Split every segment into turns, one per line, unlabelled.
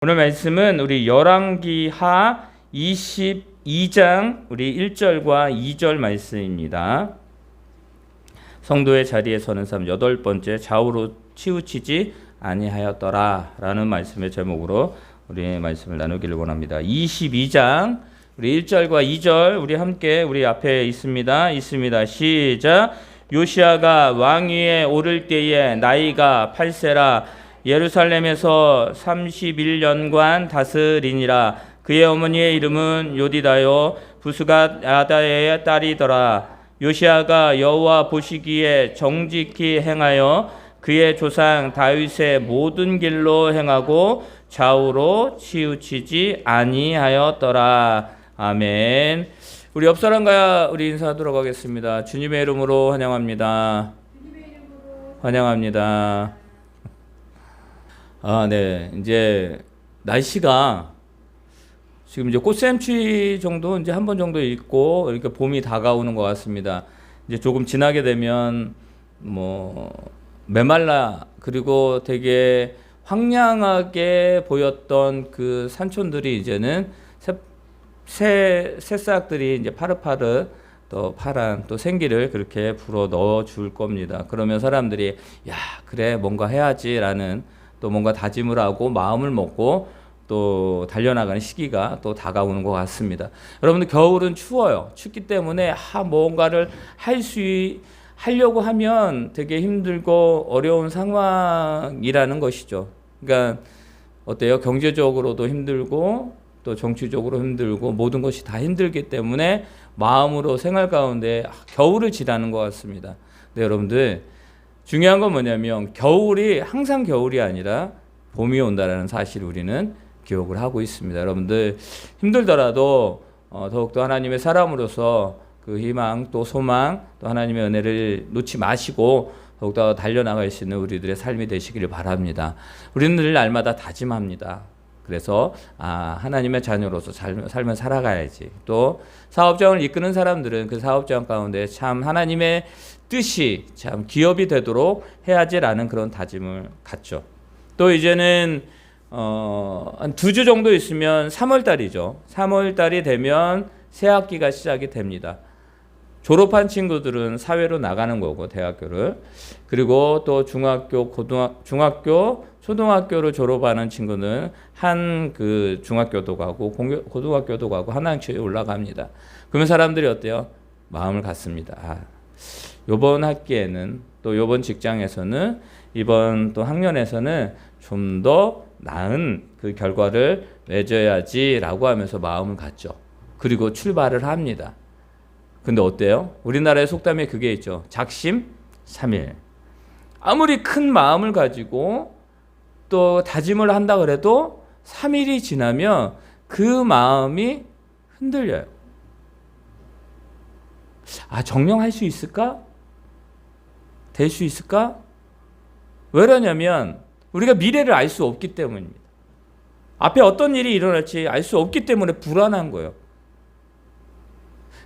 오늘 말씀은 우리 열왕기하 22장 우리 1절과 2절 말씀입니다. 성도의 자리에 서는 사람 8번째, 좌우로 치우치지 아니하였더라 라는 말씀의 제목으로 우리 말씀을 나누기를 원합니다. 22장 우리 1절과 2절 우리 함께 우리 앞에 있습니다. 시작. 요시야가 왕위에 오를 때에 나이가 8세라. 예루살렘에서 31년간 다스리니라. 그의 어머니의 이름은 요디다요 부스갓 아다의 딸이더라. 요시야가 여호와 보시기에 정직히 행하여 그의 조상 다윗의 모든 길로 행하고 좌우로 치우치지 아니하였더라. 아멘. 우리 옆 사람과 우리 인사하도록 하겠습니다. 주님의 이름으로 환영합니다. 환영합니다. 네. 이제 날씨가 지금 이제 꽃샘추위 정도 이제 한 번 정도 있고 이렇게 봄이 다가오는 것 같습니다. 이제 조금 지나게 되면 메말라 그리고 되게 황량하게 보였던 그 산촌들이 이제는 새싹들이 이제 파릇파릇 또 파란 또 생기를 그렇게 불어 넣어 줄 겁니다. 그러면 사람들이 야, 그래 뭔가 해야지라는 또 뭔가 다짐을 하고 마음을 먹고 또 달려나가는 시기가 또 다가오는 것 같습니다. 여러분들 겨울은 추워요. 춥기 때문에 뭔가를 하려고 하면 되게 힘들고 어려운 상황이라는 것이죠. 그러니까 어때요? 경제적으로도 힘들고 또 정치적으로 힘들고 모든 것이 다 힘들기 때문에 마음으로 생활 가운데 겨울을 지나는 것 같습니다. 네, 여러분들 중요한 건 뭐냐면 겨울이 항상 겨울이 아니라 봄이 온다는 사실을 우리는 기억을 하고 있습니다. 여러분들 힘들더라도 더욱더 하나님의 사람으로서 그 희망 또 소망 또 하나님의 은혜를 놓지 마시고 더욱더 달려나갈 수 있는 우리들의 삶이 되시기를 바랍니다. 우리는 늘 날마다 다짐합니다. 그래서 하나님의 자녀로서 삶을 살아가야지. 또 사업장을 이끄는 사람들은 그 사업장 가운데 참 하나님의 뜻이 참 기업이 되도록 해야지라는 그런 다짐을 갖죠. 또 이제는 한 2주 정도 있으면 3월달이죠. 3월달이 되면 새 학기가 시작이 됩니다. 졸업한 친구들은 사회로 나가는 거고 대학교를. 그리고 또 중학교, 초등학교를 졸업하는 친구는 한 그 중학교도 가고 고등학교도 가고 한 학년에 올라갑니다. 그러면 사람들이 어때요? 마음을 갖습니다. 이번 학기에는 또 이번 직장에서는 이번 또 학년에서는 좀 더 나은 그 결과를 맺어야지라고 하면서 마음을 갖죠. 그리고 출발을 합니다. 근데 어때요? 우리나라의 속담에 그게 있죠. 작심삼일. 아무리 큰 마음을 가지고 또 다짐을 한다 그래도 3일이 지나면 그 마음이 흔들려요. 정령할 수 있을까? 될 수 있을까? 왜 그러냐면 우리가 미래를 알 수 없기 때문입니다. 앞에 어떤 일이 일어날지 알 수 없기 때문에 불안한 거예요.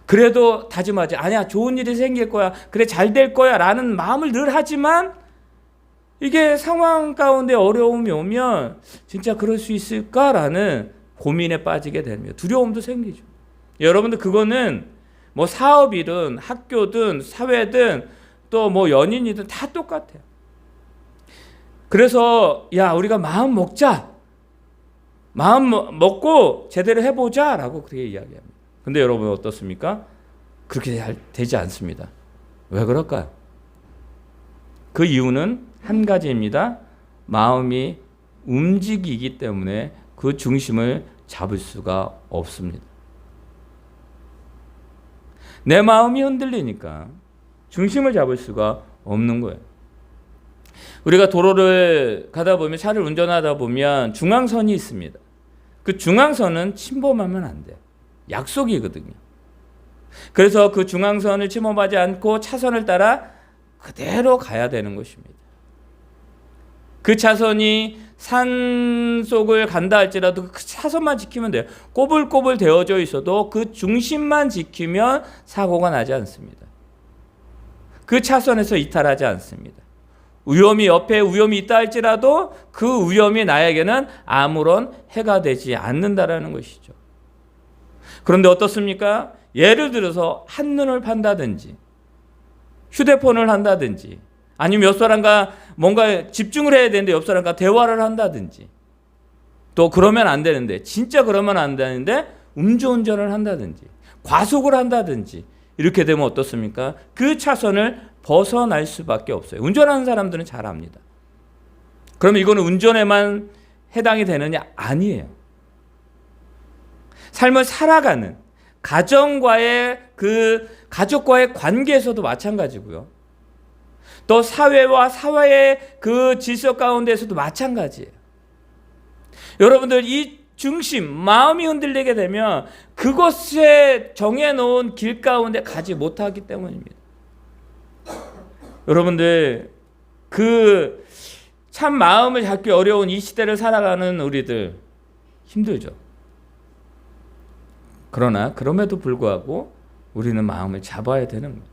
그래도 다짐하지. 아니야, 좋은 일이 생길 거야. 그래, 잘 될 거야 라는 마음을 늘 하지만 이게 상황 가운데 어려움이 오면 진짜 그럴 수 있을까라는 고민에 빠지게 됩니다. 두려움도 생기죠. 여러분들 그거는 사업이든 학교든 사회든 또 연인이든 다 똑같아요. 그래서 우리가 마음 먹자. 마음 먹고 제대로 해보자 라고 그렇게 이야기합니다. 근데 여러분 어떻습니까? 그렇게 잘 되지 않습니다. 왜 그럴까요? 그 이유는 한 가지입니다. 마음이 움직이기 때문에 그 중심을 잡을 수가 없습니다. 내 마음이 흔들리니까 중심을 잡을 수가 없는 거예요. 우리가 도로를 가다 보면 차를 운전하다 보면 중앙선이 있습니다. 그 중앙선은 침범하면 안 돼요. 약속이거든요. 그래서 그 중앙선을 침범하지 않고 차선을 따라 그대로 가야 되는 것입니다. 그 차선이 산속을 간다 할지라도 그 차선만 지키면 돼요. 꼬불꼬불 되어져 있어도 그 중심만 지키면 사고가 나지 않습니다. 그 차선에서 이탈하지 않습니다. 위험이 옆에 위험이 있다 할지라도 그 위험이 나에게는 아무런 해가 되지 않는다라는 것이죠. 그런데 어떻습니까? 예를 들어서 한눈을 판다든지 휴대폰을 한다든지 아니면 옆 사람과 뭔가 집중을 해야 되는데 옆 사람과 대화를 한다든지 또 그러면 안 되는데 진짜 그러면 안 되는데 음주운전을 한다든지 과속을 한다든지 이렇게 되면 어떻습니까? 그 차선을 벗어날 수밖에 없어요. 운전하는 사람들은 잘 압니다. 그러면 이거는 운전에만 해당이 되느냐? 아니에요. 삶을 살아가는 가족과의 관계에서도 마찬가지고요. 또 사회와 사회의 그 질서 가운데에서도 마찬가지예요. 여러분들 이 중심, 마음이 흔들리게 되면 그것에 정해놓은 길 가운데 가지 못하기 때문입니다. 여러분들 그 참 마음을 잡기 어려운 이 시대를 살아가는 우리들 힘들죠. 그러나 그럼에도 불구하고 우리는 마음을 잡아야 되는 거예요.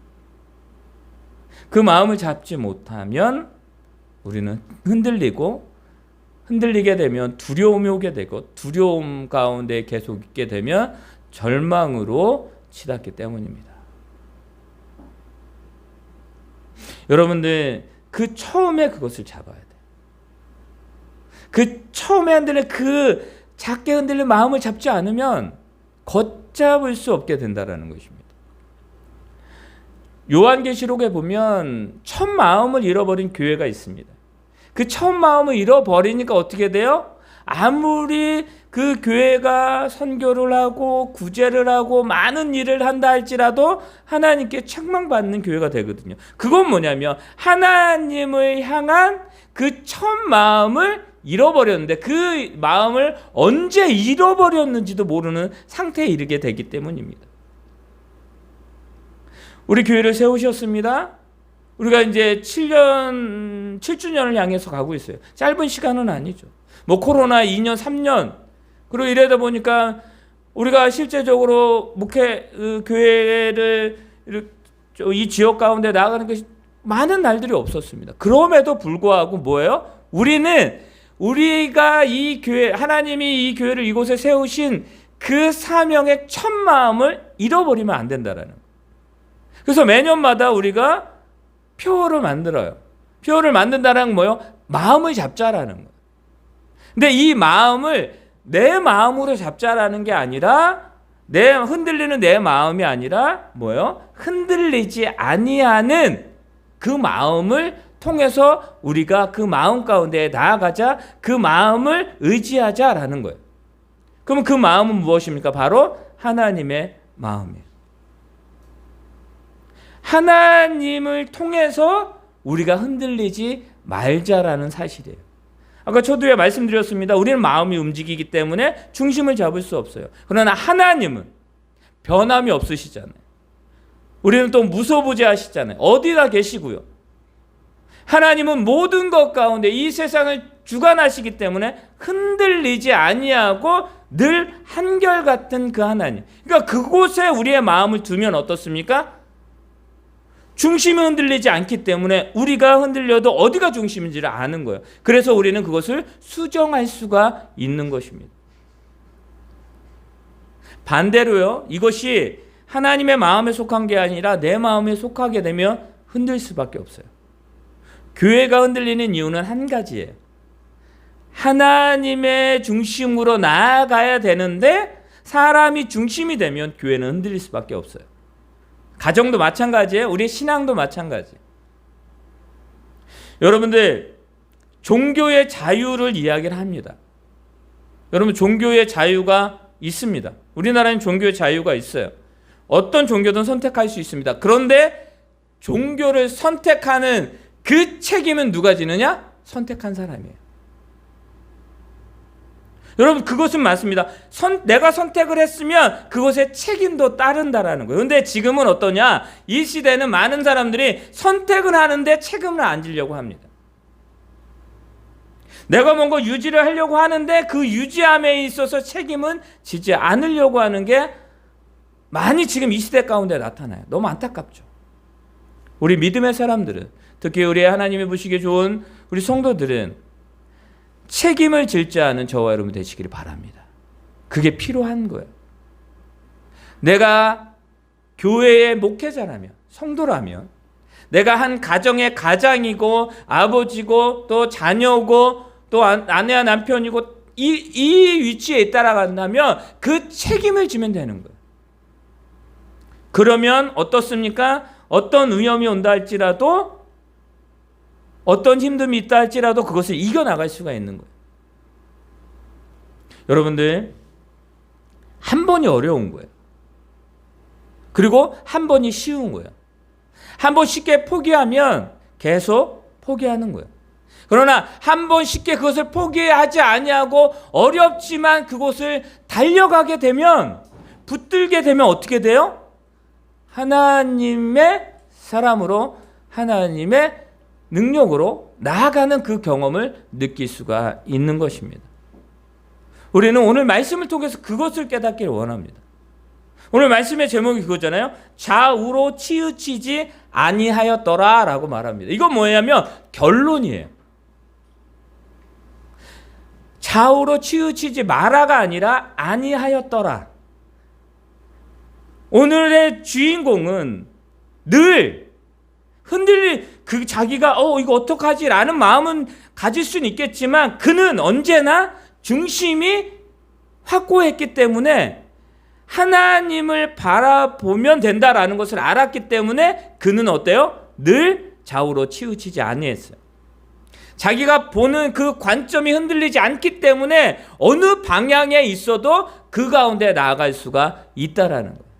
그 마음을 잡지 못하면 우리는 흔들리게 되면 두려움이 오게 되고 두려움 가운데 계속 있게 되면 절망으로 치닫기 때문입니다. 여러분들 그 처음에 그것을 잡아야 돼요. 그 처음에 흔들린 그 작게 흔들린 마음을 잡지 않으면 걷잡을 수 없게 된다는 것입니다. 요한계시록에 보면 첫 마음을 잃어버린 교회가 있습니다. 그 첫 마음을 잃어버리니까 어떻게 돼요? 아무리 그 교회가 선교를 하고 구제를 하고 많은 일을 한다 할지라도 하나님께 책망받는 교회가 되거든요. 그건 뭐냐면 하나님을 향한 그 첫 마음을 잃어버렸는데 그 마음을 언제 잃어버렸는지도 모르는 상태에 이르게 되기 때문입니다. 우리 교회를 세우셨습니다. 우리가 이제 7주년을 향해서 가고 있어요. 짧은 시간은 아니죠. 뭐 코로나 2년, 3년 그리고 이러다 보니까 우리가 실제적으로 교회를 이 지역 가운데 나아가는 것이 많은 날들이 없었습니다. 그럼에도 불구하고 뭐예요? 우리가 이 교회, 하나님이 이 교회를 이곳에 세우신 그 사명의 첫 마음을 잃어버리면 안 된다라는 거예요. 그래서 매년마다 우리가 표를 만들어요. 표를 만든다는 건 뭐예요? 마음을 잡자라는 거예요. 근데 이 마음을 내 마음으로 잡자라는 게 아니라 흔들리는 내 마음이 아니라 뭐예요? 흔들리지 아니하는 그 마음을 통해서 우리가 그 마음 가운데 나아가자, 그 마음을 의지하자라는 거예요. 그러면 그 마음은 무엇입니까? 바로 하나님의 마음이에요. 하나님을 통해서 우리가 흔들리지 말자라는 사실이에요. 아까 초두에 말씀드렸습니다. 우리는 마음이 움직이기 때문에 중심을 잡을 수 없어요. 그러나 하나님은 변함이 없으시잖아요. 우리는 또 무소부재하시잖아요. 어디나 계시고요. 하나님은 모든 것 가운데 이 세상을 주관하시기 때문에 흔들리지 아니하고 늘 한결같은 그 하나님. 그러니까 그곳에 우리의 마음을 두면 어떻습니까? 중심이 흔들리지 않기 때문에 우리가 흔들려도 어디가 중심인지를 아는 거예요. 그래서 우리는 그것을 수정할 수가 있는 것입니다. 반대로요, 이것이 하나님의 마음에 속한 게 아니라 내 마음에 속하게 되면 흔들 수밖에 없어요. 교회가 흔들리는 이유는 한 가지예요. 하나님의 중심으로 나아가야 되는데 사람이 중심이 되면 교회는 흔들릴 수밖에 없어요. 가정도 마찬가지예요. 우리 신앙도 마찬가지예요. 여러분들 종교의 자유를 이야기를 합니다. 여러분 종교의 자유가 있습니다. 우리나라는 종교의 자유가 있어요. 어떤 종교든 선택할 수 있습니다. 그런데 종교를 선택하는 그 책임은 누가 지느냐? 선택한 사람이에요. 여러분 그것은 맞습니다. 내가 선택을 했으면 그것의 책임도 따른다라는 거예요. 그런데 지금은 어떠냐? 이 시대는 많은 사람들이 선택을 하는데 책임을 안 지려고 합니다. 내가 뭔가 유지를 하려고 하는데 그 유지함에 있어서 책임은 지지 않으려고 하는 게 많이 지금 이 시대 가운데 나타나요. 너무 안타깝죠. 우리 믿음의 사람들은 특히 우리 하나님이 보시기에 좋은 우리 성도들은 책임을 질 줄 아는 저와 여러분 되시기를 바랍니다. 그게 필요한 거예요. 내가 교회의 목회자라면, 성도라면, 내가 한 가정의 가장이고 아버지고 또 자녀고 또 아내와 남편이고 이 위치에 따라간다면 그 책임을 지면 되는 거예요. 그러면 어떻습니까? 어떤 위험이 온다 할지라도, 어떤 힘듦이 있다 할지라도 그것을 이겨나갈 수가 있는 거예요. 여러분들, 한 번이 어려운 거예요. 그리고 한 번이 쉬운 거예요. 한 번 쉽게 포기하면 계속 포기하는 거예요. 그러나 한 번 쉽게 그것을 포기하지 아니하고 어렵지만 그곳을 달려가게 되면, 붙들게 되면 어떻게 돼요? 하나님의 사람으로, 하나님의 능력으로 나아가는 그 경험을 느낄 수가 있는 것입니다. 우리는 오늘 말씀을 통해서 그것을 깨닫기를 원합니다. 오늘 말씀의 제목이 그거잖아요. 좌우로 치우치지 아니하였더라 라고 말합니다. 이건 뭐냐면 결론이에요. 좌우로 치우치지 마라가 아니라 아니하였더라. 오늘의 주인공은 늘 자기가 이거 어떡하지? 라는 마음은 가질 수는 있겠지만 그는 언제나 중심이 확고했기 때문에 하나님을 바라보면 된다라는 것을 알았기 때문에 그는 어때요? 늘 좌우로 치우치지 아니했어요. 자기가 보는 그 관점이 흔들리지 않기 때문에 어느 방향에 있어도 그 가운데 나아갈 수가 있다라는 거예요.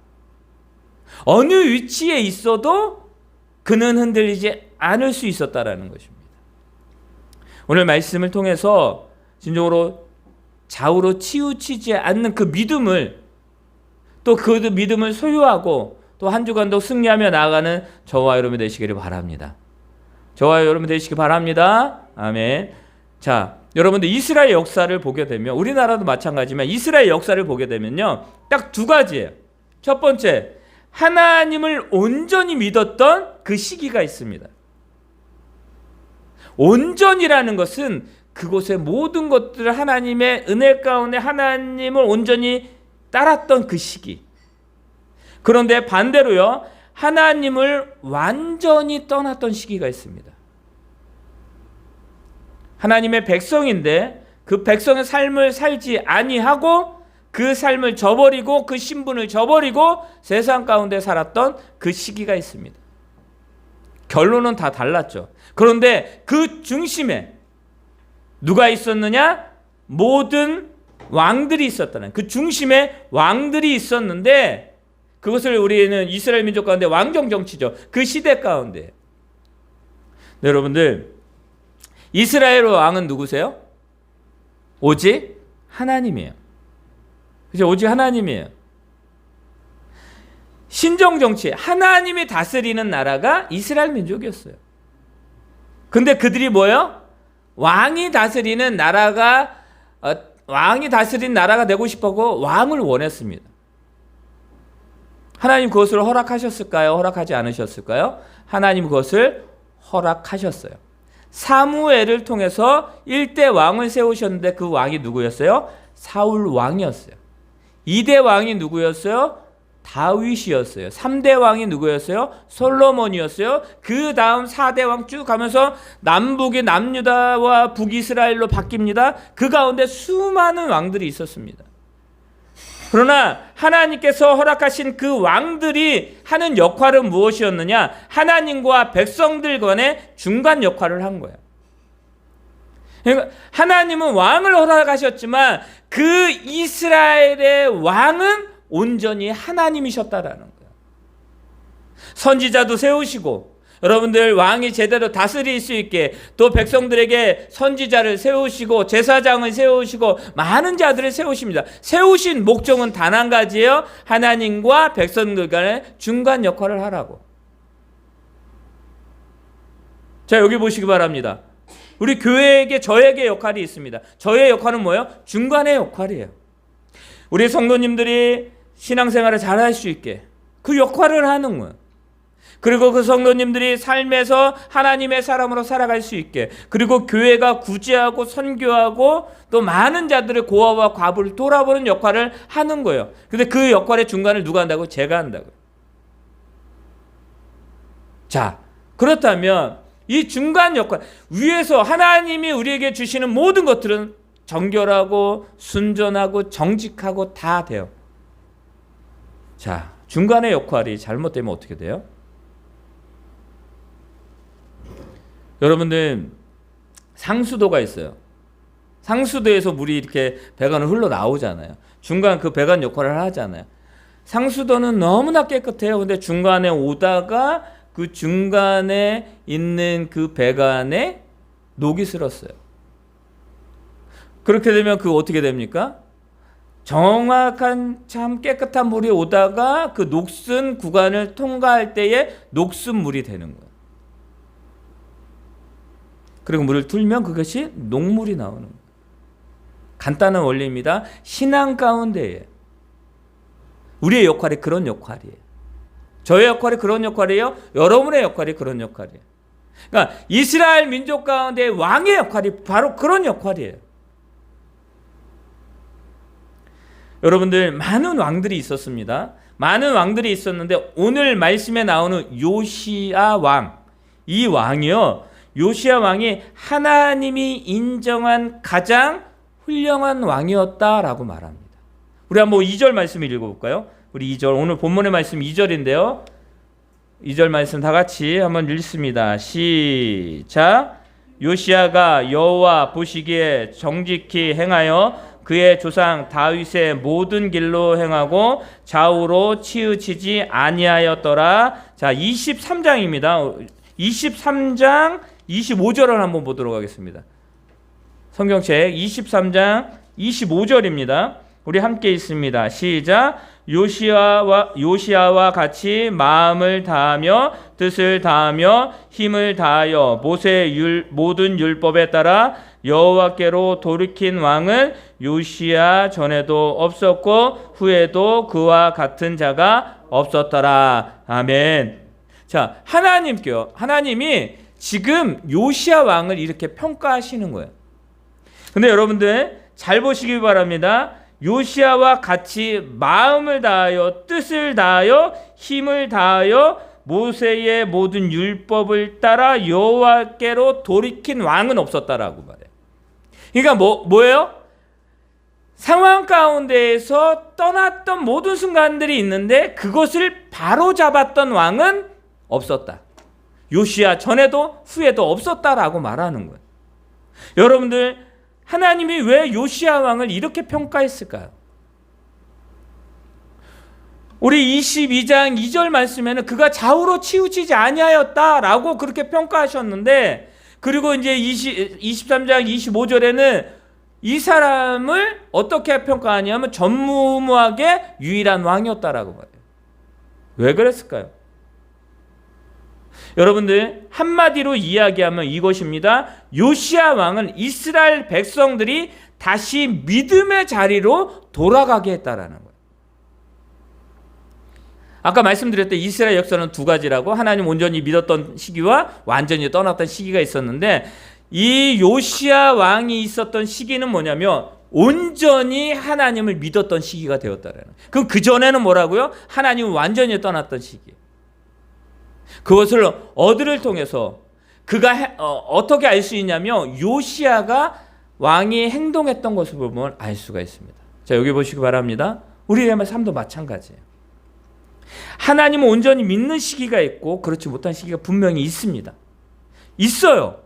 어느 위치에 있어도 그는 흔들리지 않을 수 있었다라는 것입니다. 오늘 말씀을 통해서 진정으로 좌우로 치우치지 않는 그 믿음을, 또 그 믿음을 소유하고 또 한 주간도 승리하며 나아가는 저와 여러분 되시기를 바랍니다. 저와 여러분 되시기 바랍니다. 아멘. 자, 여러분들 이스라엘 역사를 보게 되면, 우리나라도 마찬가지지만 이스라엘 역사를 보게 되면요, 딱 두 가지예요. 첫 번째, 하나님을 온전히 믿었던 그 시기가 있습니다. 온전이라는 것은 그곳의 모든 것들을 하나님의 은혜 가운데 하나님을 온전히 따랐던 그 시기. 그런데 반대로요, 하나님을 완전히 떠났던 시기가 있습니다. 하나님의 백성인데 그 백성의 삶을 살지 아니하고 그 삶을 저버리고 그 신분을 저버리고 세상 가운데 살았던 그 시기가 있습니다. 결론은 다 달랐죠. 그런데 그 중심에 누가 있었느냐? 모든 왕들이 있었다는, 그 중심에 왕들이 있었는데 그것을 우리는 이스라엘 민족 가운데 왕정 정치죠. 그 시대 가운데. 네, 여러분들, 이스라엘 왕은 누구세요? 오직 하나님이에요. 그죠? 오직 하나님이에요. 신정 정치, 하나님이 다스리는 나라가 이스라엘 민족이었어요. 근데 그들이 뭐예요? 왕이 다스리는 나라가 되고 싶었고 왕을 원했습니다. 하나님 그것을 허락하셨을까요? 허락하지 않으셨을까요? 하나님 그것을 허락하셨어요. 사무엘을 통해서 1대 왕을 세우셨는데 그 왕이 누구였어요? 사울 왕이었어요. 2대 왕이 누구였어요? 다윗이었어요. 3대 왕이 누구였어요? 솔로몬이었어요. 그 다음 4대 왕 쭉 가면서 남북이 남유다와 북이스라엘로 바뀝니다. 그 가운데 수많은 왕들이 있었습니다. 그러나 하나님께서 허락하신 그 왕들이 하는 역할은 무엇이었느냐? 하나님과 백성들 간의 중간 역할을 한 거예요. 그러니까 하나님은 왕을 허락하셨지만 그 이스라엘의 왕은 온전히 하나님이셨다라는 거예요. 선지자도 세우시고, 여러분들 왕이 제대로 다스릴 수 있게 또 백성들에게 선지자를 세우시고 제사장을 세우시고 많은 자들을 세우십니다. 세우신 목적은 단 한 가지예요. 하나님과 백성들 간의 중간 역할을 하라고. 자, 여기 보시기 바랍니다. 우리 교회에게, 저에게 역할이 있습니다. 저의 역할은 뭐예요? 중간의 역할이에요. 우리 성도님들이 신앙생활을 잘 할 수 있게 그 역할을 하는 거예요. 그리고 그 성도님들이 삶에서 하나님의 사람으로 살아갈 수 있게, 그리고 교회가 구제하고 선교하고 또 많은 자들의 고아와 과부를 돌아보는 역할을 하는 거예요. 근데 그 역할의 중간을 누가 한다고? 제가 한다고요. 자, 그렇다면 이 중간 역할, 위에서 하나님이 우리에게 주시는 모든 것들은 정결하고 순전하고 정직하고 다 돼요. 자, 중간의 역할이 잘못되면 어떻게 돼요? 여러분들, 상수도가 있어요. 상수도에서 물이 이렇게 배관을 흘러나오잖아요. 중간 그 배관 역할을 하잖아요. 상수도는 너무나 깨끗해요. 근데 중간에 오다가 그 중간에 있는 그 배관에 녹이 슬었어요. 그렇게 되면 그 어떻게 됩니까? 정확한 참 깨끗한 물이 오다가 그 녹슨 구간을 통과할 때에 녹슨 물이 되는 거예요. 그리고 물을 틀면 그것이 녹물이 나오는 거예요. 간단한 원리입니다. 신앙 가운데에 우리의 역할이 그런 역할이에요. 저의 역할이 그런 역할이에요. 여러분의 역할이 그런 역할이에요. 그러니까 이스라엘 민족 가운데 왕의 역할이 바로 그런 역할이에요. 여러분들, 많은 왕들이 있었습니다. 많은 왕들이 있었는데 오늘 말씀에 나오는 요시야 왕, 이 왕이요, 요시야 왕이 하나님이 인정한 가장 훌륭한 왕이었다라고 말합니다. 우리 한번 2절 말씀 읽어볼까요? 우리 2절, 오늘 본문의 말씀 2절인데요. 2절 말씀 다 같이 한번 읽습니다. 시작. 요시야가 여호와 보시기에 정직히 행하여 그의 조상 다윗의 모든 길로 행하고 좌우로 치우치지 아니하였더라. 자, 23장입니다. 23장 25절을 한번 보도록 하겠습니다. 성경책 23장 25절입니다. 우리 함께 읽습니다. 시작. 요시야와 같이 마음을 다하며 뜻을 다하며 힘을 다하여 모세의 모든 율법에 따라 여호와께로 돌이킨 왕은 요시야 전에도 없었고 후에도 그와 같은 자가 없었더라. 아멘. 자, 하나님이 지금 요시야 왕을 이렇게 평가하시는 거예요. 근데 여러분들 잘 보시기 바랍니다. 요시야와 같이 마음을 다하여 뜻을 다하여 힘을 다하여 모세의 모든 율법을 따라 여호와께로 돌이킨 왕은 없었다라고 말해요. 그러니까 뭐예요? 상황 가운데에서 떠났던 모든 순간들이 있는데 그것을 바로잡았던 왕은 없었다. 요시야 전에도 후에도 없었다라고 말하는 거예요. 여러분들, 하나님이 왜 요시야 왕을 이렇게 평가했을까요? 우리 22장 2절 말씀에는 그가 좌우로 치우치지 아니하였다라고 그렇게 평가하셨는데, 그리고 이제 23장 25절에는 이 사람을 어떻게 평가하냐면 전무후무하게 유일한 왕이었다라고 말해요. 왜 그랬을까요? 여러분들, 한마디로 이야기하면 이것입니다. 요시야 왕은 이스라엘 백성들이 다시 믿음의 자리로 돌아가게 했다라는 거예요. 아까 말씀드렸던 이스라엘 역사는 두 가지라고, 하나님 온전히 믿었던 시기와 완전히 떠났던 시기가 있었는데, 이 요시야 왕이 있었던 시기는 뭐냐면 온전히 하나님을 믿었던 시기가 되었다라는 거예요. 그럼 그 전에는 뭐라고요? 하나님을 완전히 떠났던 시기. 그것을 어디를 통해서 그가 어떻게 알 수 있냐면 요시야가 왕이 행동했던 것을 보면 알 수가 있습니다. 자, 여기 보시기 바랍니다. 우리의 삶도 마찬가지예요. 하나님을 온전히 믿는 시기가 있고 그렇지 못한 시기가 분명히 있습니다. 있어요.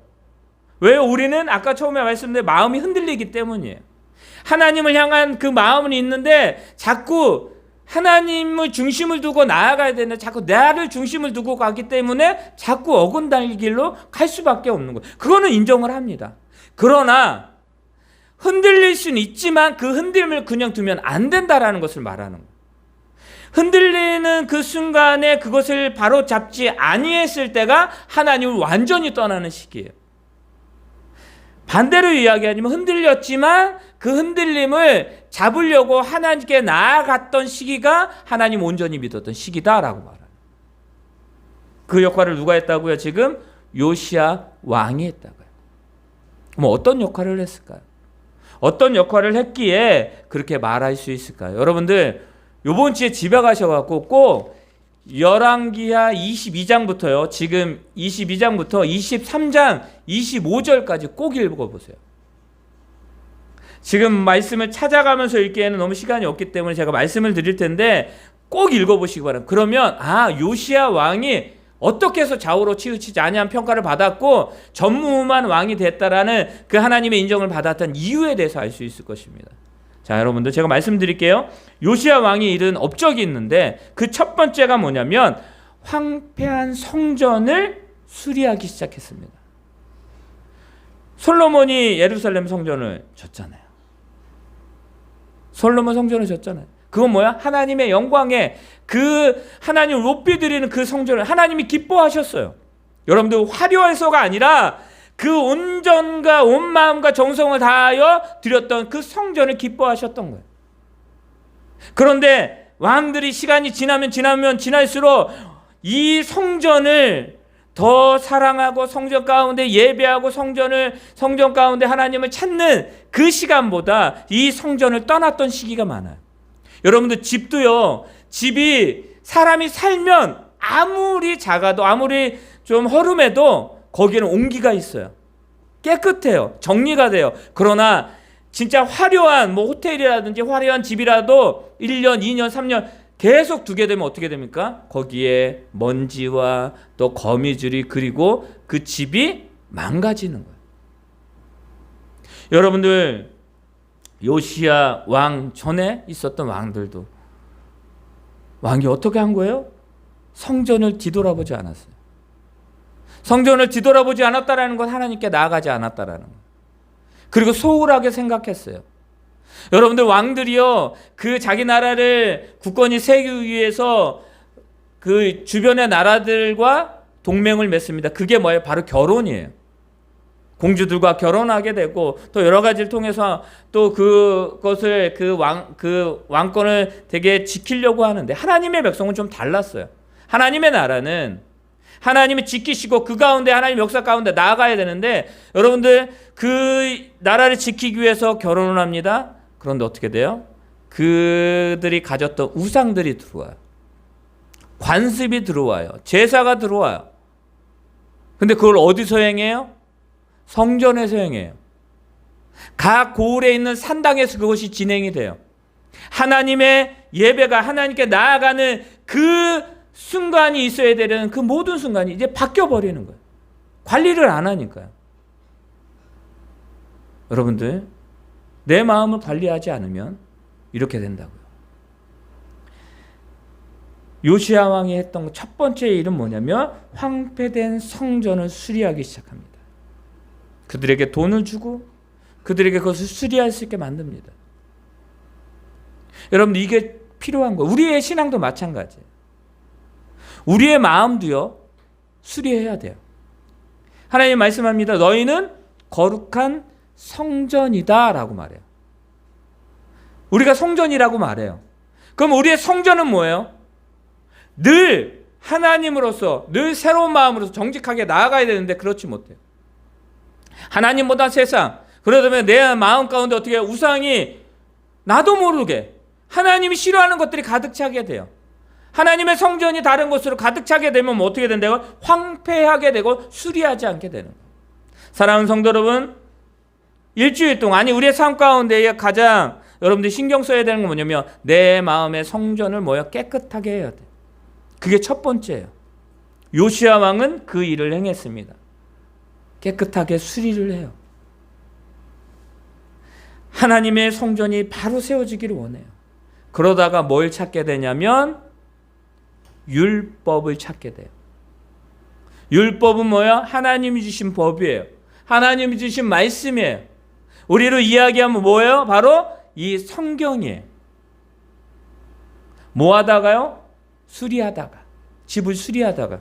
왜요? 우리는 아까 처음에 말씀드린 마음이 흔들리기 때문이에요. 하나님을 향한 그 마음은 있는데 자꾸 하나님을 중심을 두고 나아가야 되는데 자꾸 나를 중심을 두고 가기 때문에 자꾸 어긋날 길로 갈 수밖에 없는 거예요. 그거는 인정을 합니다. 그러나 흔들릴 수는 있지만 그 흔들림을 그냥 두면 안 된다라는 것을 말하는 거예요. 흔들리는 그 순간에 그것을 바로 잡지 아니했을 때가 하나님을 완전히 떠나는 시기예요. 반대로 이야기하면 흔들렸지만 그 흔들림을 잡으려고 하나님께 나아갔던 시기가 하나님 온전히 믿었던 시기다라고 말합니다. 그 역할을 누가 했다고요? 지금 요시야 왕이 했다고요. 그럼 어떤 역할을 했을까요? 어떤 역할을 했기에 그렇게 말할 수 있을까요? 여러분들 이번 주에 집에 가셔갖고 꼭 열왕기하 22장부터요. 지금 22장부터 23장 25절까지 꼭 읽어보세요. 지금 말씀을 찾아가면서 읽기에는 너무 시간이 없기 때문에 제가 말씀을 드릴 텐데 꼭 읽어보시기 바랍니다. 그러면 요시야 왕이 어떻게 해서 좌우로 치우치지 아니한 평가를 받았고 전무후무한 왕이 됐다라는 그 하나님의 인정을 받았던 이유에 대해서 알 수 있을 것입니다. 자, 여러분들 제가 말씀드릴게요. 요시야 왕이 이룬 업적이 있는데 그 첫 번째가 뭐냐면 황폐한 성전을 수리하기 시작했습니다. 솔로몬이 예루살렘 성전을 졌잖아요. 솔로몬 성전을 졌잖아요. 그건 뭐야? 하나님의 영광에 그 하나님을 높이 드리는 그 성전을 하나님이 기뻐하셨어요. 여러분들 화려해서가 아니라 그 온전과 온 마음과 정성을 다하여 드렸던 그 성전을 기뻐하셨던 거예요. 그런데 왕들이 시간이 지나면 지날수록 이 성전을 더 사랑하고 성전 가운데 예배하고 성전 가운데 하나님을 찾는 그 시간보다 이 성전을 떠났던 시기가 많아요. 여러분들 집도요. 집이 사람이 살면 아무리 작아도 아무리 좀 허름해도 거기에는 온기가 있어요. 깨끗해요. 정리가 돼요. 그러나 진짜 화려한 호텔이라든지 화려한 집이라도 1년, 2년, 3년 계속 두게 되면 어떻게 됩니까? 거기에 먼지와 또 거미줄이 그리고 그 집이 망가지는 거예요. 여러분들 요시야 왕 전에 있었던 왕들도 왕이 어떻게 한 거예요? 성전을 뒤돌아보지 않았어요. 성전을 뒤돌아보지 않았다라는 건 하나님께 나아가지 않았다라는 거예요. 그리고 소홀하게 생각했어요. 여러분들 왕들이요, 그 자기 나라를 굳건히 세우기 위해서 그 주변의 나라들과 동맹을 맺습니다. 그게 뭐예요? 바로 결혼이에요. 공주들과 결혼하게 되고 또 여러 가지를 통해서 또 그것을 그 왕권을 되게 지키려고 하는데 하나님의 백성은 좀 달랐어요. 하나님의 나라는 하나님이 지키시고 그 가운데 하나님 역사 가운데 나아가야 되는데 여러분들 그 나라를 지키기 위해서 결혼을 합니다. 그런데 어떻게 돼요? 그들이 가졌던 우상들이 들어와요. 관습이 들어와요. 제사가 들어와요. 근데 그걸 어디서 행해요? 성전에서 행해요. 각 고을에 있는 산당에서 그것이 진행이 돼요. 하나님의 예배가 하나님께 나아가는 그 순간이 있어야 되는 그 모든 순간이 이제 바뀌어 버리는 거예요. 관리를 안 하니까요. 여러분들 내 마음을 관리하지 않으면 이렇게 된다고요. 요시야 왕이 했던 첫 번째 일은 뭐냐면 황폐된 성전을 수리하기 시작합니다. 그들에게 돈을 주고 그들에게 그것을 수리할 수 있게 만듭니다. 여러분 이게 필요한 거예요. 우리의 신앙도 마찬가지예요. 우리의 마음도요 수리해야 돼요. 하나님 말씀합니다. 너희는 거룩한 성전이다 라고 말해요. 우리가 성전이라고 말해요. 그럼 우리의 성전은 뭐예요? 늘 하나님으로서 늘 새로운 마음으로서 정직하게 나아가야 되는데 그렇지 못해요. 하나님보다 세상, 그러다면 내 마음 가운데 어떻게 우상이 나도 모르게 하나님이 싫어하는 것들이 가득 차게 돼요. 하나님의 성전이 다른 곳으로 가득 차게 되면 뭐 어떻게 된다고? 황폐하게 되고 수리하지 않게 되는 거예요. 사랑하는 성도 여러분, 일주일 동안 아니 우리의 삶 가운데 가장 여러분들이 신경 써야 되는 건 뭐냐면 내 마음의 성전을 깨끗하게 해야 돼. 그게 첫 번째예요. 요시야 왕은 그 일을 행했습니다. 깨끗하게 수리를 해요. 하나님의 성전이 바로 세워지기를 원해요. 그러다가 뭘 찾게 되냐면 율법을 찾게 돼요. 율법은 뭐야? 하나님이 주신 법이에요. 하나님이 주신 말씀이에요. 우리로 이야기하면 뭐예요? 바로 이 성경이에요. 뭐 하다가요? 수리하다가. 집을 수리하다가.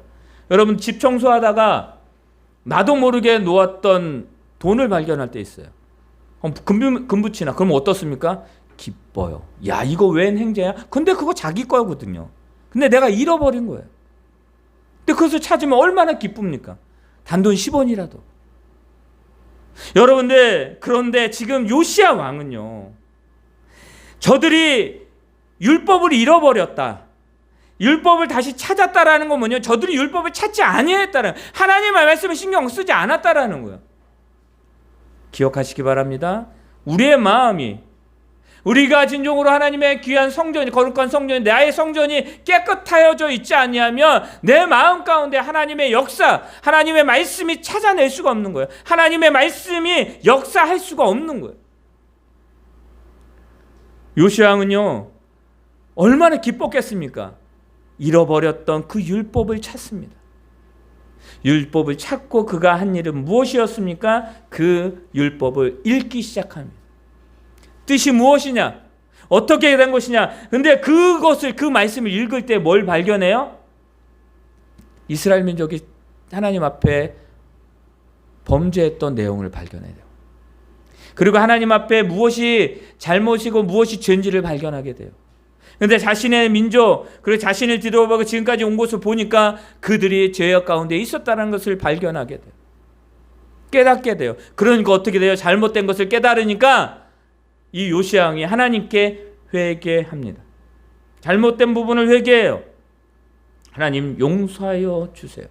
여러분 집 청소하다가 나도 모르게 놓았던 돈을 발견할 때 있어요. 금붙이나. 그럼 어떻습니까? 기뻐요. 야, 이거 웬 행제야? 근데 그거 자기 거거든요. 근데 내가 잃어버린 거예요. 근데 그것을 찾으면 얼마나 기쁩니까? 단돈 10원이라도. 여러분들, 그런데 지금 요시야 왕은요, 저들이 율법을 잃어버렸다, 율법을 다시 찾았다라는 건 뭐냐? 저들이 율법을 찾지 아니했다는, 하나님의 말씀을 신경 쓰지 않았다라는 거예요. 기억하시기 바랍니다. 우리의 마음이, 우리가 진정으로 하나님의 귀한 성전이, 거룩한 성전이, 나의 성전이 깨끗하여져 있지 않냐면 내 마음 가운데 하나님의 역사, 하나님의 말씀이 찾아낼 수가 없는 거예요. 하나님의 말씀이 역사할 수가 없는 거예요. 요시야 왕은요, 얼마나 기뻤겠습니까? 잃어버렸던 그 율법을 찾습니다. 율법을 찾고 그가 한 일은 무엇이었습니까? 그 율법을 읽기 시작합니다. 뜻이 무엇이냐? 어떻게 된 것이냐? 근데 그것을, 그 말씀을 읽을 때 뭘 발견해요? 이스라엘 민족이 하나님 앞에 범죄했던 내용을 발견해요. 그리고 하나님 앞에 무엇이 잘못이고 무엇이 죄인지를 발견하게 돼요. 그런데 자신의 민족, 그리고 자신을 뒤돌아보고 지금까지 온 것을 보니까 그들이 죄악 가운데 있었다는 것을 발견하게 돼요. 깨닫게 돼요. 그러니까 어떻게 돼요? 잘못된 것을 깨달으니까 이 요시야 왕이 하나님께 회개합니다. 잘못된 부분을 회개해요. 하나님 용서하여 주세요.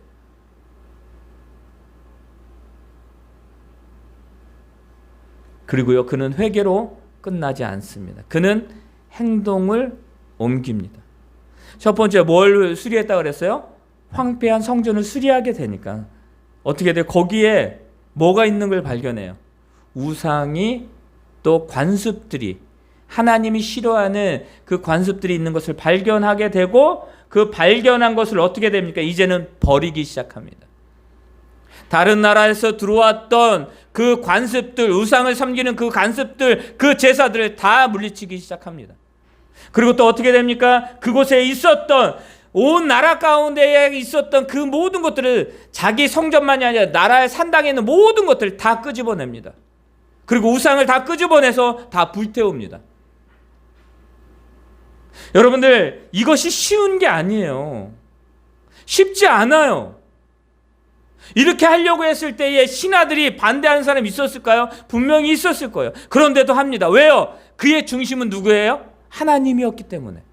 그리고요, 그는 회개로 끝나지 않습니다. 그는 행동을 옮깁니다. 첫 번째, 뭘 수리했다고 그랬어요? 황폐한 성전을 수리하게 되니까 어떻게 돼요? 거기에 뭐가 있는 걸 발견해요. 우상이, 또 관습들이, 하나님이 싫어하는 그 관습들이 있는 것을 발견하게 되고, 그 발견한 것을 어떻게 됩니까? 이제는 버리기 시작합니다. 다른 나라에서 들어왔던 그 관습들, 우상을 섬기는 그 관습들, 그 제사들을 다 물리치기 시작합니다. 그리고 또 어떻게 됩니까? 그곳에 있었던, 온 나라 가운데에 있었던 그 모든 것들을, 자기 성전만이 아니라 나라의 산당에 있는 모든 것들을 다 끄집어냅니다. 그리고 우상을 다 끄집어내서 다 불태웁니다. 여러분들, 이것이 쉬운 게 아니에요. 쉽지 않아요. 이렇게 하려고 했을 때에 신하들이 반대하는 사람이 있었을까요? 분명히 있었을 거예요. 그런데도 합니다. 왜요? 그의 중심은 누구예요? 하나님이었기 때문에.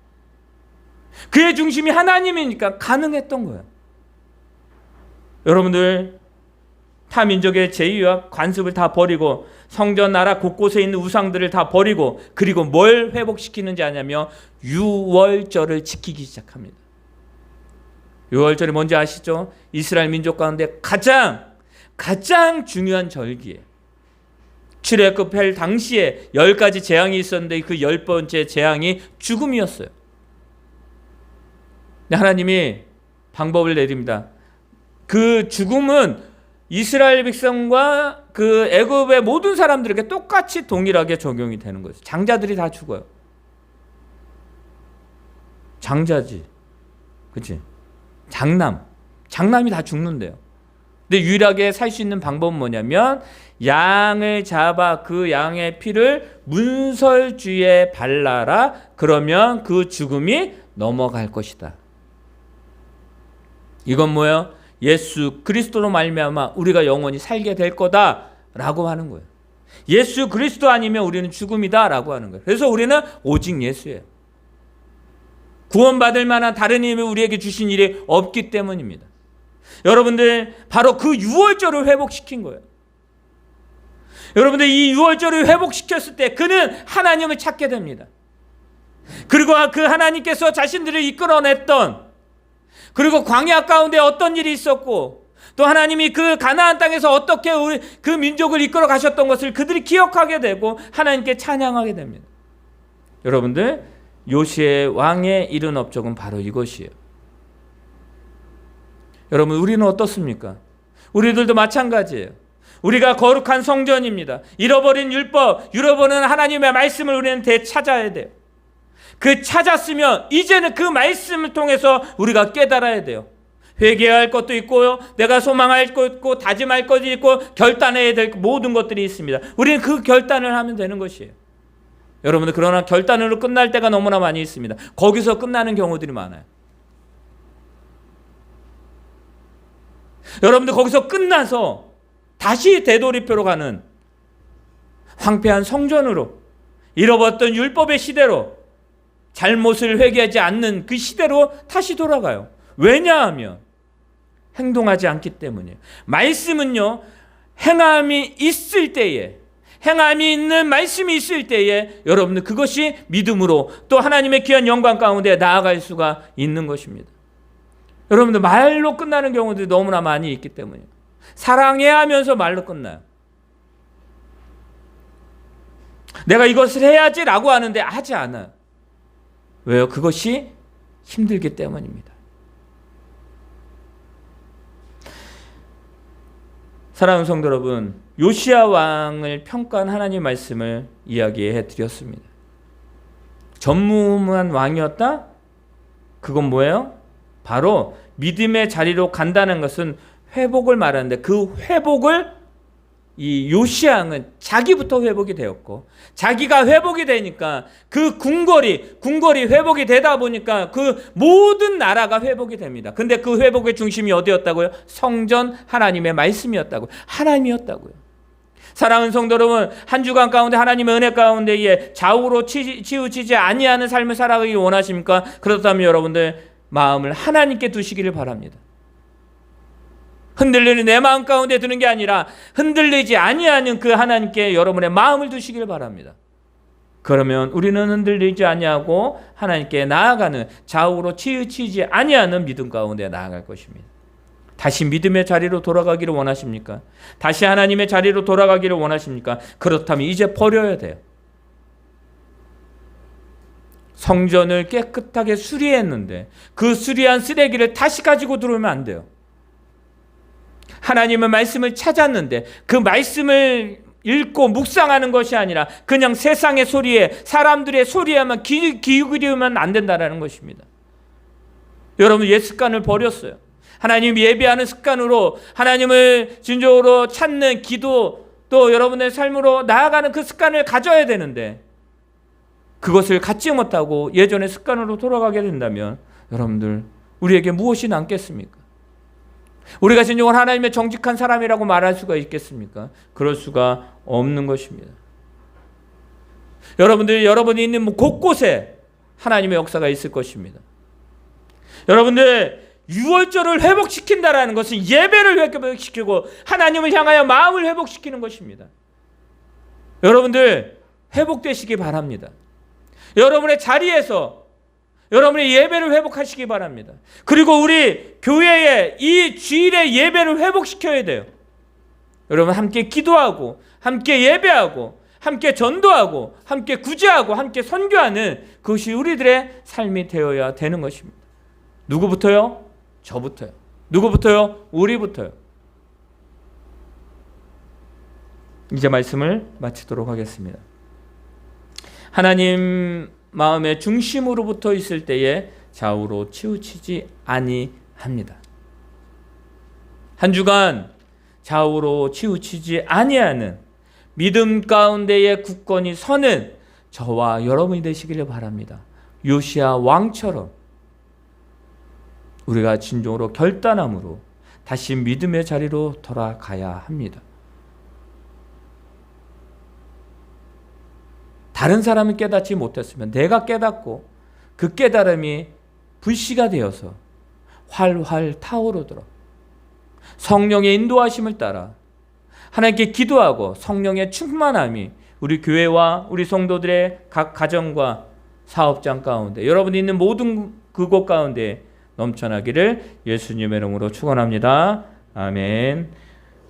그의 중심이 하나님이니까 가능했던 거예요. 여러분들, 타 민족의 제의와 관습을 다 버리고 성전 나라 곳곳에 있는 우상들을 다 버리고, 그리고 뭘 회복시키는지 아냐면 유월절을 지키기 시작합니다. 유월절이 뭔지 아시죠? 이스라엘 민족 가운데 가장 중요한 절기예요. 출애굽할 당시에 10가지 재앙이 있었는데 그 10번째 재앙이 죽음이었어요. 하나님이 방법을 내립니다. 그 죽음은 이스라엘 백성과 그 애굽의 모든 사람들에게 똑같이 동일하게 적용이 되는 거예요. 장자들이 다 죽어요. 장자지, 그렇지? 장남이 다 죽는데요. 근데 유일하게 살 수 있는 방법은 뭐냐면, 양을 잡아 그 양의 피를 문설주에 발라라. 그러면 그 죽음이 넘어갈 것이다. 이건 뭐예요? 예수 그리스도로 말미암아 우리가 영원히 살게 될 거다라고 하는 거예요. 예수 그리스도 아니면 우리는 죽음이다라고 하는 거예요. 그래서 우리는 오직 예수예요. 구원받을 만한 다른 힘을 우리에게 주신 일이 없기 때문입니다. 여러분들, 바로 그 유월절을 회복시킨 거예요. 여러분들, 이 유월절을 회복시켰을 때 그는 하나님을 찾게 됩니다. 그리고 그 하나님께서 자신들을 이끌어냈던, 그리고 광야 가운데 어떤 일이 있었고, 또 하나님이 그 가나안 땅에서 어떻게 그 민족을 이끌어 가셨던 것을 그들이 기억하게 되고 하나님께 찬양하게 됩니다. 여러분들, 요시의 왕의 이른 업적은 바로 이것이에요. 여러분, 우리는 어떻습니까? 우리들도 마찬가지예요. 우리가 거룩한 성전입니다. 잃어버린 율법, 잃어버린 하나님의 말씀을 우리는 되찾아야 돼요. 그 찾았으면 이제는 그 말씀을 통해서 우리가 깨달아야 돼요. 회개할 것도 있고요, 내가 소망할 것도 있고, 다짐할 것도 있고, 결단해야 될 모든 것들이 있습니다. 우리는 그 결단을 하면 되는 것이에요. 여러분들, 그러나 결단으로 끝날 때가 너무나 많이 있습니다. 거기서 끝나는 경우들이 많아요. 여러분들 거기서 끝나서 다시 되돌이표로 가는 황폐한 성전으로, 잃어버렸던 율법의 시대로, 잘못을 회개하지 않는 그 시대로 다시 돌아가요. 왜냐하면 행동하지 않기 때문이에요. 말씀은요, 행함이 있을 때에, 행함이 있는 말씀이 있을 때에 여러분들 그것이 믿음으로 또 하나님의 귀한 영광 가운데 나아갈 수가 있는 것입니다. 여러분들 말로 끝나는 경우들이 너무나 많이 있기 때문이에요. 사랑해야 하면서 말로 끝나요. 내가 이것을 해야지라고 하는데 하지 않아요. 왜요? 그것이 힘들기 때문입니다. 사랑하는 성도 여러분, 요시야 왕을 평가한 하나님의 말씀을 이야기해 드렸습니다. 전무후무한 왕이었다? 그건 뭐예요? 바로 믿음의 자리로 간다는 것은 회복을 말하는데, 그 회복을 이 요시야 왕은 자기부터 회복이 되었고, 자기가 회복이 되니까 그 궁궐이 회복이 되다 보니까 그 모든 나라가 회복이 됩니다. 근데 그 회복의 중심이 어디였다고요? 성전 하나님의 말씀이었다고요. 하나님이었다고요. 사랑하는 성도 여러분, 한 주간 가운데 하나님의 은혜 가운데에 좌우로 치우치지 아니하는 삶을 살아가기 원하십니까? 그렇다면 여러분들 마음을 하나님께 두시기를 바랍니다. 흔들리는 내 마음 가운데 드는 게 아니라 흔들리지 아니하는 그 하나님께 여러분의 마음을 두시기를 바랍니다. 그러면 우리는 흔들리지 아니하고 하나님께 나아가는, 좌우로 치우치지 아니하는 믿음 가운데 나아갈 것입니다. 다시 믿음의 자리로 돌아가기를 원하십니까? 다시 하나님의 자리로 돌아가기를 원하십니까? 그렇다면 이제 버려야 돼요. 성전을 깨끗하게 수리했는데 그 수리한 쓰레기를 다시 가지고 들어오면 안 돼요. 하나님의 말씀을 찾았는데 그 말씀을 읽고 묵상하는 것이 아니라 그냥 세상의 소리에, 사람들의 소리에만 기울이면 안 된다는 것입니다. 여러분, 옛 습관을 버렸어요. 하나님 예배하는 습관으로 하나님을 진정으로 찾는 기도, 또 여러분의 삶으로 나아가는 그 습관을 가져야 되는데 그것을 갖지 못하고 예전의 습관으로 돌아가게 된다면 여러분들, 우리에게 무엇이 남겠습니까? 우리가 진정으로 하나님의 정직한 사람이라고 말할 수가 있겠습니까? 그럴 수가 없는 것입니다. 여러분들이 여러분이 있는 곳곳에 하나님의 역사가 있을 것입니다. 여러분들, 유월절을 회복시킨다라는 것은 예배를 회복시키고 하나님을 향하여 마음을 회복시키는 것입니다. 여러분들 회복되시기 바랍니다. 여러분의 자리에서 여러분의 예배를 회복하시기 바랍니다. 그리고 우리 교회의 이 주일의 예배를 회복시켜야 돼요. 여러분, 함께 기도하고 함께 예배하고 함께 전도하고 함께 구제하고 함께 선교하는 그것이 우리들의 삶이 되어야 되는 것입니다. 누구부터요? 저부터요. 누구부터요? 우리부터요. 이제 말씀을 마치도록 하겠습니다. 하나님 마음의 중심으로부터 있을 때에 좌우로 치우치지 아니합니다. 한 주간 좌우로 치우치지 아니하는 믿음 가운데에 굳건히 서는 저와 여러분이 되시기를 바랍니다. 요시야 왕처럼 우리가 진정으로 결단함으로 다시 믿음의 자리로 돌아가야 합니다. 다른 사람은 깨닫지 못했으면 내가 깨닫고 그 깨달음이 불씨가 되어서 활활 타오르도록 성령의 인도하심을 따라 하나님께 기도하고 성령의 충만함이 우리 교회와 우리 성도들의 각 가정과 사업장 가운데, 여러분이 있는 모든 그곳 가운데 넘쳐나기를 예수님의 이름으로 축원합니다. 아멘.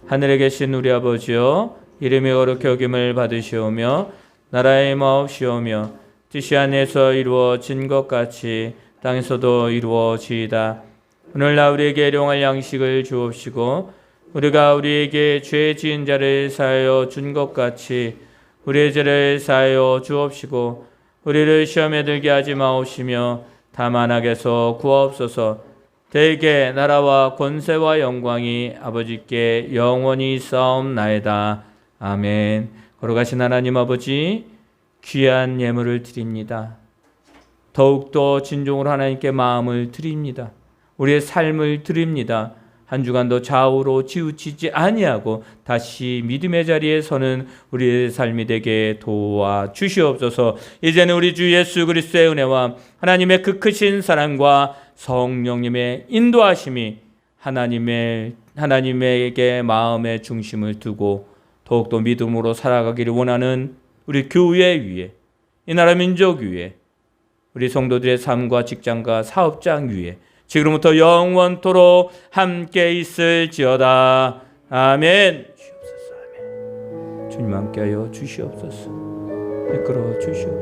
하늘에 계신 우리 아버지여, 이름이 거룩히 여김을 받으시오며 나라의 마옵시오며 뜻이 하늘에서 이루어진 것 같이 땅에서도 이루어지이다. 오늘날 우리에게 일용할 양식을 주옵시고 우리가 우리에게 죄 지은 자를 사하여 준 것 같이 우리의 죄를 사하여 주옵시고 우리를 시험에 들게 하지 마옵시며 다만 악에서 구하옵소서. 대개 나라와 권세와 영광이 아버지께 영원히 있사옵나이다. 아멘. 거룩하신 하나님 아버지, 귀한 예물을 드립니다. 더욱더 진정으로 하나님께 마음을 드립니다. 우리의 삶을 드립니다. 한 주간도 좌우로 치우치지 아니하고 다시 믿음의 자리에 서는 우리의 삶이 되게 도와 주시옵소서. 이제는 우리 주 예수 그리스도의 은혜와 하나님의 그 크신 사랑과 성령님의 인도하심이 하나님에게 마음의 중심을 두고 더욱더 믿음으로 살아가기를 원하는 우리 교회 위에, 이 나라 민족 위에, 우리 성도들의 삶과 직장과 사업장 위에 지금부터 영원토록 함께 있을지어다. 아멘. 주님 함께하여 주시옵소서. 이끌어 주시옵소서.